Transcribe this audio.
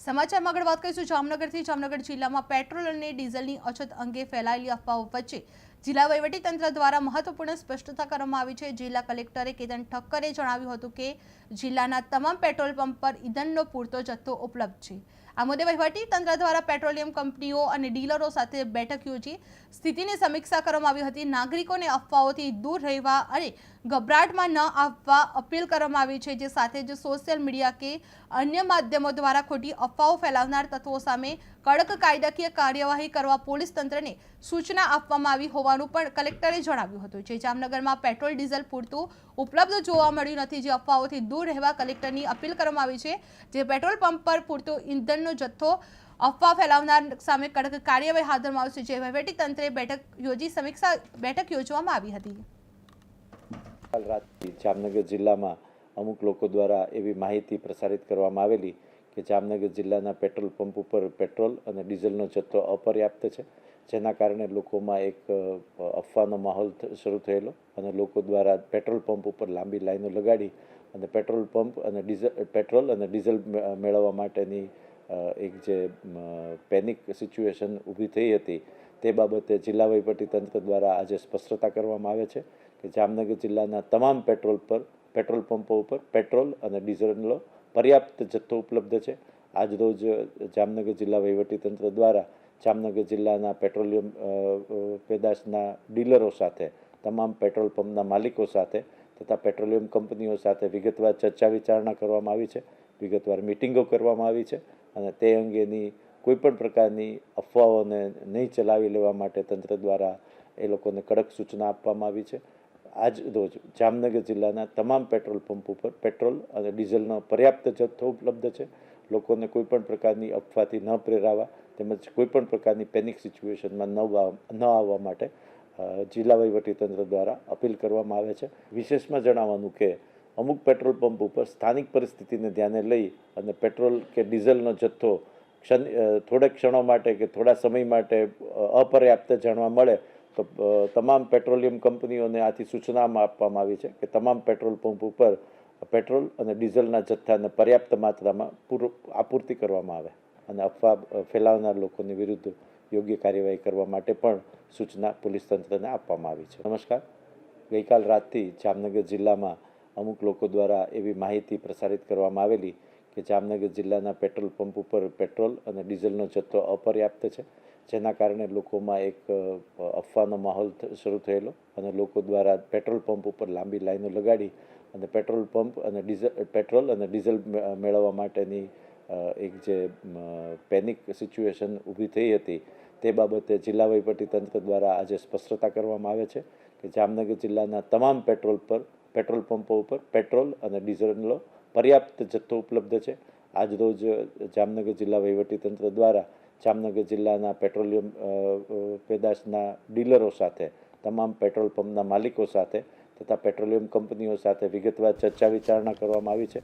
સમાચારમાં આગળ વાત કરીશું જામનગરથી। જામનગર જિલ્લામાં પેટ્રોલ અને ડીઝલની અછત અંગે ફેલાયેલી અફવાઓ વચ્ચે જિલ્લા વહીવટીતંત્ર દ્વારા મહત્વપૂર્ણ સ્પષ્ટતા કરવામાં આવી છે। જિલ્લા કલેક્ટર કેતન ઠક્કરે જણાવ્યું હતું કે જિલ્લાના તમામ પેટ્રોલ પંપ પર ઈંધણનો પૂરતો જથ્થો ઉપલબ્ધ છે। આ મુદ્દે વહીવટીતંત્ર દ્વારા પેટ્રોલિયમ કંપનીઓ અને ડીલરો સાથે બેઠક યોજી સ્થિતિની સમીક્ષા કરવામાં આવી હતી। નાગરિકોને અફવાઓથી દૂર રહેવા અને ગભરાટમાં ન આવવા અપીલ કરવામાં આવી છે। જે સાથે જ સોશિયલ મીડિયા કે અન્ય માધ્યમો દ્વારા ખોટી અફવાઓ ફેલાવનાર તત્વો સામે કડક કાયદાકીય કાર્યવાહી કરવા પોલીસ તંત્રને સૂચના આપવામાં આવી હોવાનું પણ કલેક્ટરે જણાવ્યું હતું। જે જામનગરમાં પેટ્રોલ ડીઝલ પૂરતું ઉપલબ્ધ જોવા મળ્યું નથી, જે અફવાઓથી દૂર રહેવા કલેક્ટરની અપીલ કરવામાં આવી છે। જે પેટ્રોલ પંપ પર પૂરતો ઈંધણનો જથ્થો અફવા ફેલાવનાર સામે કડક કાર્યવાહી હાથ ધરવામાં આવશે। જે વહીવટીતંત્રે બેઠક યોજી સમીક્ષા બેઠક યોજવામાં આવી હતી। કાલ રાતથી જામનગર જિલ્લામાં અમુક લોકો દ્વારા એવી માહિતી પ્રસારિત કરવામાં આવેલી કે જામનગર જિલ્લાના પેટ્રોલ પંપ ઉપર પેટ્રોલ અને ડીઝલનો જથ્થો અપર્યાપ્ત છે, જેના કારણે લોકોમાં એક અફવાનો માહોલ શરૂ થયેલો અને લોકો દ્વારા પેટ્રોલ પંપ ઉપર લાંબી લાઈનો લગાડી અને પેટ્રોલ અને ડીઝલ મેળવવા માટેની એક જે પેનિક સિચ્યુએશન ઊભી થઈ હતી, તે બાબતે જિલ્લા વહીવટીતંત્ર દ્વારા આજે સ્પષ્ટતા કરવામાં આવે છે કે જામનગર જિલ્લાના તમામ પેટ્રોલ પંપો ઉપર પેટ્રોલ અને ડીઝલનો પર્યાપ્ત જથ્થો ઉપલબ્ધ છે। આજરોજ જામનગર જિલ્લા વહીવટીતંત્ર દ્વારા જામનગર જિલ્લાના પેટ્રોલિયમ પેદાશના ડીલરો સાથે, તમામ પેટ્રોલ પંપના માલિકો સાથે તથા પેટ્રોલિયમ કંપનીઓ સાથે વિગતવાર ચર્ચા વિચારણા કરવામાં આવી છે, વિગતવાર મિટિંગો કરવામાં આવી છે અને તે અંગેની કોઈપણ પ્રકારની અફવાઓને નહીં ચલાવી લેવા માટે તંત્ર દ્વારા એ લોકોને કડક સૂચના આપવામાં આવી છે। આજ રોજ જામનગર જિલ્લાના તમામ પેટ્રોલ પંપ ઉપર પેટ્રોલ અને ડીઝલનો પર્યાપ્ત જથ્થો ઉપલબ્ધ છે। લોકોને કોઈપણ પ્રકારની અફવાથી ન પ્રેરાવા તેમજ કોઈપણ પ્રકારની પેનિક સિચ્યુએશનમાં ન આવવા માટે જિલ્લા વહીવટીતંત્ર દ્વારા અપીલ કરવામાં આવે છે। વિશેષમાં જણાવવાનું કે અમુક પેટ્રોલ પંપ ઉપર સ્થાનિક પરિસ્થિતિને ધ્યાને લઈ અને પેટ્રોલ કે ડીઝલનો જથ્થો થોડાક ક્ષણો માટે કે થોડા સમય માટે અપર્યાપ્ત જાણવા મળે તો તમામ પેટ્રોલિયમ કંપનીઓને આથી સૂચનામાં આપવામાં આવી છે કે તમામ પેટ્રોલ પંપ ઉપર પેટ્રોલ અને ડીઝલના જથ્થાને પર્યાપ્ત માત્રામાં આપૂર્તિ કરવામાં આવે અને અફવા ફેલાવનાર લોકોની વિરુદ્ધ યોગ્ય કાર્યવાહી કરવા માટે પણ સૂચના પોલીસ તંત્રને આપવામાં આવી છે। નમસ્કાર। ગઈકાલ રાતથી જામનગર જિલ્લામાં અમુક લોકો દ્વારા એવી માહિતી પ્રસારિત કરવામાં આવેલી કે જામનગર જિલ્લાના પેટ્રોલ પંપ ઉપર પેટ્રોલ અને ડીઝલનો જથ્થો અપર્યાપ્ત છે, જેના કારણે લોકોમાં એક અફવાનો માહોલ શરૂ થયેલો અને લોકો દ્વારા પેટ્રોલ પંપ ઉપર લાંબી લાઈનો લગાડી અને પેટ્રોલ અને ડીઝલ મેળવવા માટેની એક જે પેનિક સિચ્યુએશન ઊભી થઈ હતી, તે બાબતે જિલ્લા વહીવટીતંત્ર દ્વારા આજે સ્પષ્ટતા કરવામાં આવે છે કે જામનગર જિલ્લાના તમામ પેટ્રોલ પંપો ઉપર પેટ્રોલ અને ડીઝલનો પર્યાપ્ત જથ્થો ઉપલબ્ધ છે। આજરોજ જામનગર જિલ્લા વહીવટીતંત્ર દ્વારા જામનગર જિલ્લાના પેટ્રોલિયમ પેદાશના ડીલરો સાથે, તમામ પેટ્રોલ પંપના માલિકો સાથે તથા પેટ્રોલિયમ કંપનીઓ સાથે વિગતવાર ચર્ચા વિચારણા કરવામાં આવી છે।